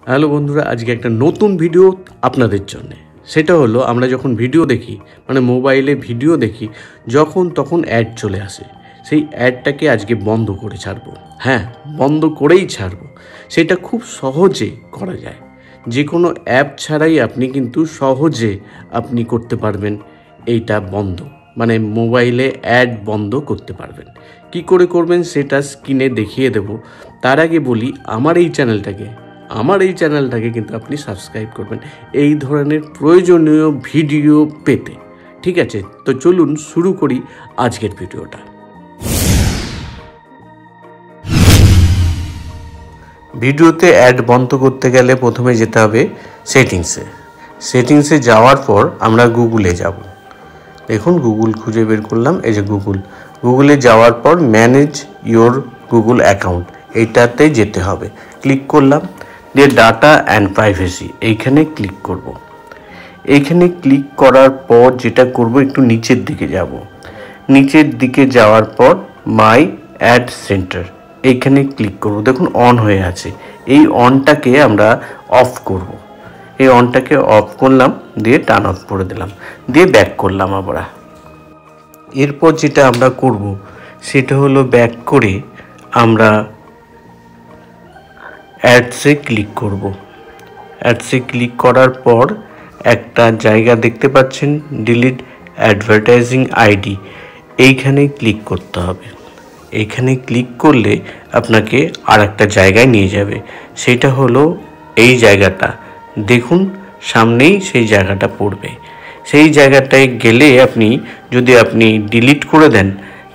Hello বন্ধুরা, আজকে একটা নতুন ভিডিও আপনাদের জন্য। সেটা হলো, আমরা যখন ভিডিও দেখি, মানে মোবাইলে ভিডিও দেখি, যখন তখন অ্যাড চলে আসে। সেই অ্যাডটাকে আজকে বন্ধ করে ছাড়বো। হ্যাঁ, বন্ধ করেই ছাড়বো। সেটা খুব সহজে করা যায়। যে কোনো অ্যাপ ছাড়াই আপনি কিন্তু সহজে আপনি করতে পারবেন এইটা বন্ধ, মানে মোবাইলে অ্যাড বন্ধ করতে পারবেন। কি করে করবেন সেটা স্ক্রিনে দেখিয়ে দেব। তার আগে বলি, আমার এই চ্যানেলটাকে কিন্তু আপনি সাবস্ক্রাইব করবেন এই ধরনের প্রয়োজনীয় ভিডিও পেতে। ঠিক আছে, তো চলুন শুরু করি আজকের ভিডিওটা। ভিডিওতে অ্যাড বন্ধ করতে গেলে প্রথমে যেতে হবে সেটিংসে যাওয়ার পর আমরা গুগলে যাব। দেখুন, গুগল খুঁজে বের করলাম। এই যে গুগলে যাওয়ার পর ম্যানেজ ইয়োর গুগল অ্যাকাউন্ট, এইটাতে যেতে হবে। ক্লিক করলাম, দিয়ে ডাটা অ্যান্ড প্রাইভেসি এইখানে ক্লিক করব। এইখানে ক্লিক করার পর যেটা করব, একটু নিচের দিকে যাব। নিচের দিকে যাওয়ার পর মাই অ্যাড সেন্টার এইখানে ক্লিক করব। দেখুন, অন হয়ে আছে। এই অনটাকে আমরা অফ করব। এই অনটাকে অফ করলাম, দিয়ে টার্ন অফ করে দিলাম, দিয়ে ব্যাক করলাম আমরা। এরপর যেটা আমরা করব সেটা হলো, ব্যাক করে আমরা অ্যাডসে ক্লিক করব। অ্যাডসে ক্লিক করার পর একটা জায়গা দেখতে পাচ্ছেন, ডিলিট অ্যাডভার্টাইজিং আইডি, এইখানে ক্লিক করতে হবে। এইখানে ক্লিক করলে আপনাকে আর একটা জায়গায় নিয়ে যাবে। সেটা হলো এই জায়গাটা, দেখুন সামনেই সেই জায়গাটা পড়বে। সেই জায়গাটায় গেলে যদি আপনি ডিলিট করে দেন,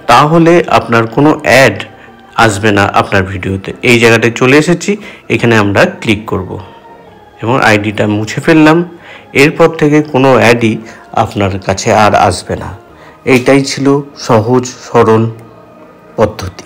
তাহলে আপনার কোনো অ্যাড আসবে না আপনার ভিডিওতে। এই জায়গাটায় চলে এসেছি, এখানে আমরা ক্লিক করব এবং আইডিটা মুছে ফেললাম। এরপর থেকে কোনো অ্যাডই আপনার কাছে আর আসবে না। এইটাই ছিল সহজ সরল পদ্ধতি।